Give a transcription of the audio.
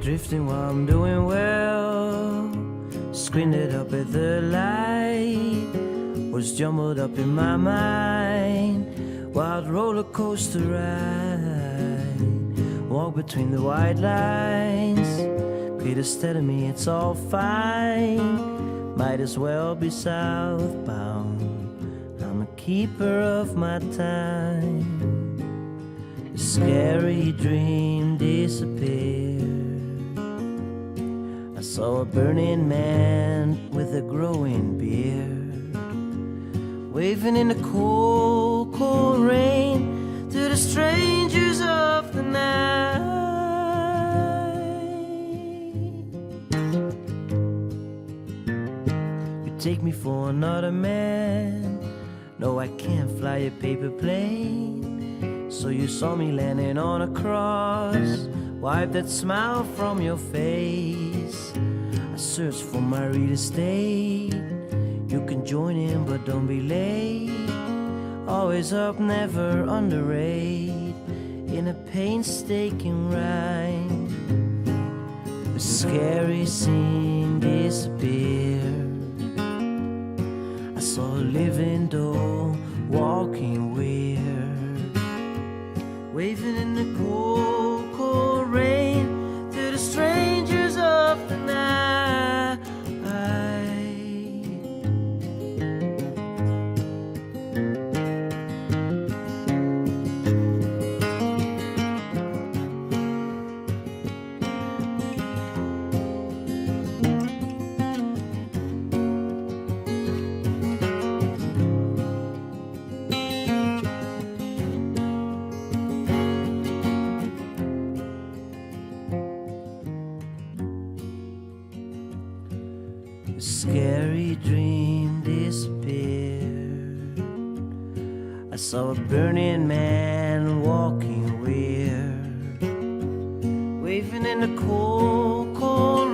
drifting while I'm doing well. Squinted up at the light, was jumbled up in my mind. Wild roller coaster ride, walk between the white lines. Peter said to me, it's all fine, might as well be southbound. I'm a keeper of my time. A scary dream disappeared. I saw a burning man with a growing beard, waving in the cold, cold rain to the strangers of the night. You take me for another man. No, I can't fly a paper plane. So you saw me landing on a cross. Wipe that smile from your face. I search for my real estate. You can join in, but don't be late. Always up, never underrate. In a painstaking rhyme, a scary scene disappeared. I saw a living doll walking weird, waving in the cold, cold rain to the strangers of the night. A scary dream disappeared. I saw a burning man walking weird, waving in the cold, cold